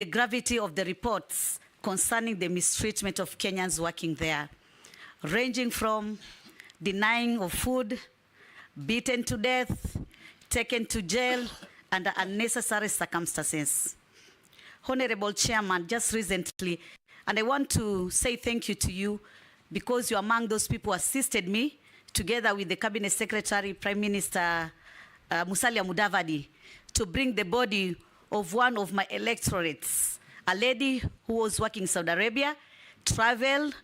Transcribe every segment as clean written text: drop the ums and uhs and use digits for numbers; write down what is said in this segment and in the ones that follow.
the gravity of the reports concerning the mistreatment of Kenyans working there, ranging from denying of food, beaten to death, taken to jail under unnecessary circumstances. Honorable Chairman, just recently, and I want to say thank you to you because you're among those people who assisted me together with the Cabinet Secretary, Prime Minister Musalia Mudavadi, to bring the body of one of my electorates, a lady who was working in Saudi Arabia, traveled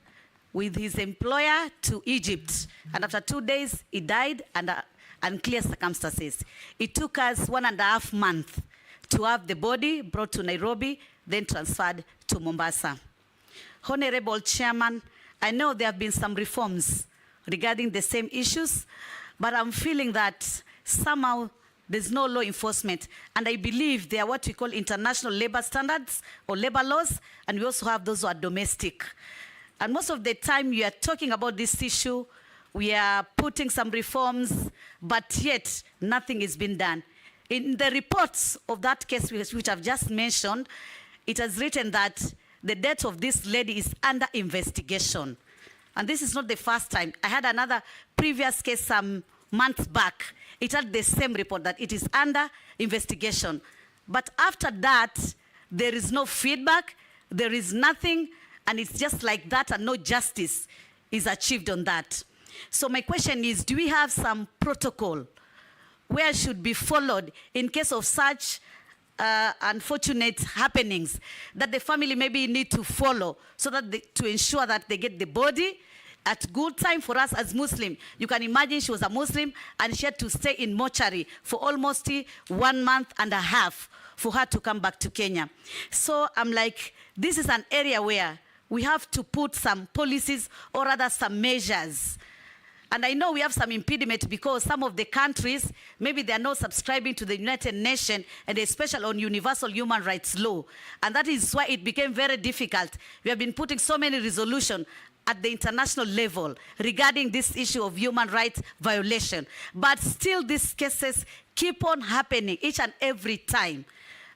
with his employer to Egypt, and after 2 days, he died under unclear circumstances. It took us 1.5 months to have the body brought to Nairobi, then transferred to Mombasa. Honorable Chairman, I know there have been some reforms regarding the same issues, but I'm feeling that somehow there's no law enforcement, and I believe they are what we call international labor standards or labor laws, and we also have those who are domestic. And most of the time we are talking about this issue, we are putting some reforms, but yet nothing is being done. In the reports of that case which I've just mentioned, it has written that the death of this lady is under investigation. And this is not the first time. I had another previous case some months back. It had the same report that it is under investigation. But after that, there is no feedback, there is nothing, and it's just like that, and no justice is achieved on that. So my question is, do we have some protocol where it should be followed in case of such unfortunate happenings that the family maybe need to follow so that to ensure that they get the body at good time? For us as Muslim, you can imagine she was a Muslim and she had to stay in mortuary for almost 1.5 months for her to come back to Kenya. So I'm like, this is an area where we have to put some policies or rather some measures. And I know we have some impediment because some of the countries, maybe they are not subscribing to the United Nations and especially on universal human rights law. And that is why it became very difficult. We have been putting so many resolutions at the international level regarding this issue of human rights violation. But still these cases keep on happening each and every time.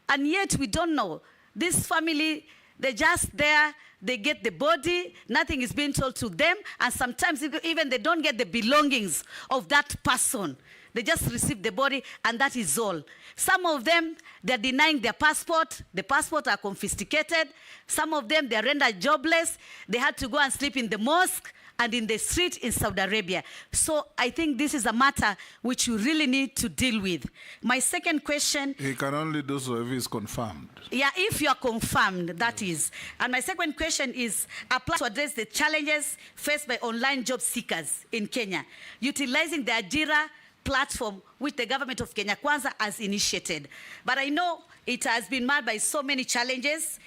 And yet we don't know. This family, they're just there, they get the body, nothing is being told to them, and sometimes even they don't get the belongings of that person. They just receive the body, and that is all. Some of them, they're denying their passport. The passports are confiscated. Some of them, they're rendered jobless. They had to go and sleep in the mosque and in the street in Saudi Arabia. So I think this is a matter which we really need to deal with. My second question... He can only do so if he's confirmed. Yeah, if you are confirmed, that is. And my second question is applies to address the challenges faced by online job seekers in Kenya, utilizing the Ajira platform which the government of Kenya Kwanza has initiated. But I know it has been marred by so many challenges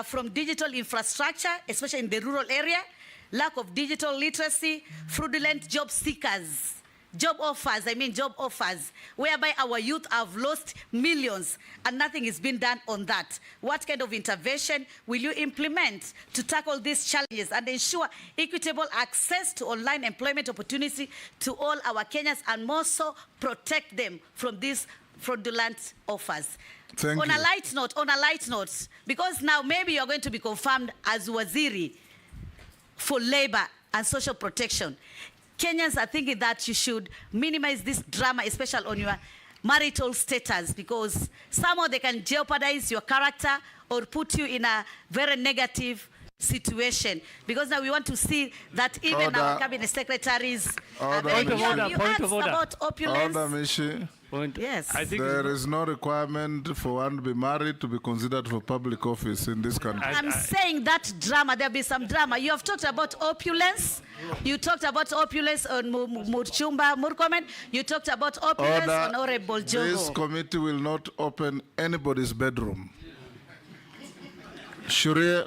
from digital infrastructure, especially in the rural area, lack of digital literacy, fraudulent job seekers, job offers, whereby our youth have lost millions and nothing is being done on that. What kind of intervention will you implement to tackle these challenges and ensure equitable access to online employment opportunity to all our Kenyans and more so protect them from these fraudulent offers? Thank you. On a light note, because now maybe you're going to be confirmed as Waziri for Labor and Social Protection. Kenyans are thinking that you should minimize this drama, especially on your marital status, because somehow they can jeopardize your character or put you in a very negative situation. Because now we want to see that even our cabinet secretaries... Point of order. About opulence. Order, Mishi. Yes. I think there is no requirement for one to be married to be considered for public office in this country. I'm saying that drama, there'll be some drama. You have talked about opulence. You talked about opulence on Murchumba Murkomen. You talked about opulence on Honorable Jogo. This committee will not open anybody's bedroom. Shuria,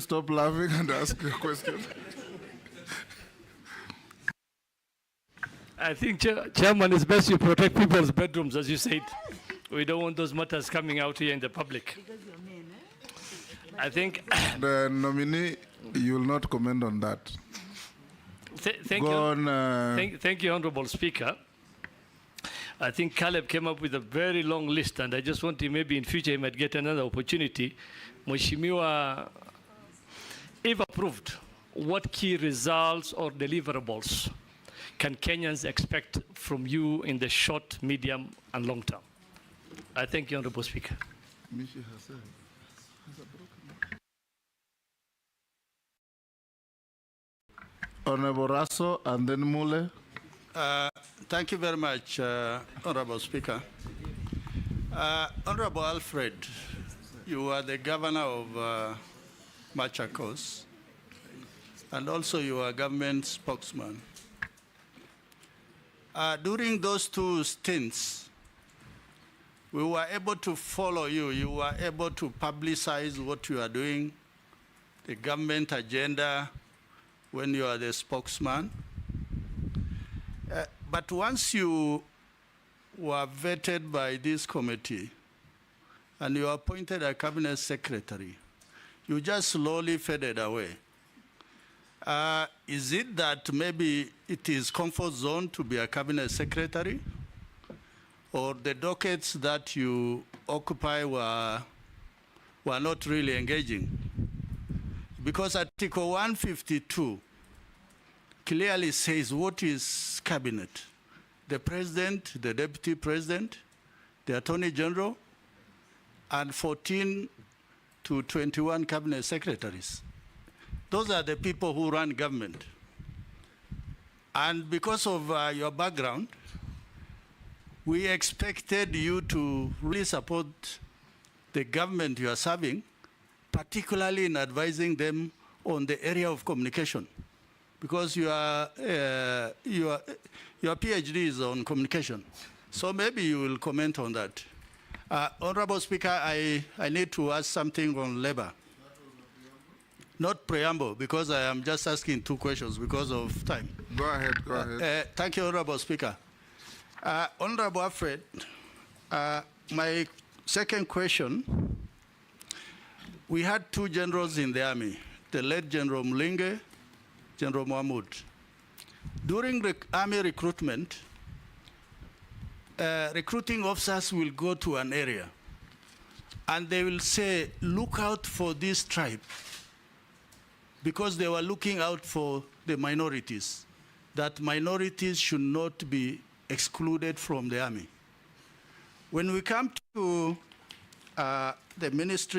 stop laughing and ask your question. I think, Chairman, it's best you protect people's bedrooms, as you said. We don't want those matters coming out here in the public. I think... The nominee, you will not comment on that. Thank you, Honorable Speaker. I think Caleb came up with a very long list, and I just want to maybe in future he might get another opportunity. Mheshimiwa, if approved, what key results or deliverables can Kenyans expect from you in the short, medium, and long term? I thank you, Honorable Speaker. Mishi has said. Honorable Rasso and then Mule. Thank you very much, Honorable Speaker. Honorable Alfred, you are the governor of Mutua'S, and also you are government spokesman. During those two stints, we were able to follow you. You were able to publicize what you are doing, the government agenda, when you are the spokesman. But once you were vetted by this committee and you appointed a cabinet secretary, you just slowly faded away. Is it that maybe it is comfort zone to be a cabinet secretary? Or the dockets that you occupy were not really engaging? Because Article 152 clearly says what is cabinet. The president, the deputy president, the attorney general, and 14 to 21 cabinet secretaries. Those are the people who run government. And because of your background, we expected you to really support the government you are serving, particularly in advising them on the area of communication, because your PhD is on communication. So maybe you will comment on that. Honorable Speaker, I need to ask something on labor. Not preamble, because I am just asking two questions because of time. Go ahead, go ahead. Thank you, Honorable Speaker. Honorable Alfred, my second question, we had two generals in the army, the late General Mlinge, General Mahmoud. During the army recruitment, recruiting officers will go to an area and they will say, look out for this tribe, because they were looking out for the minorities, that minorities should not be excluded from the army. When we come to the Ministry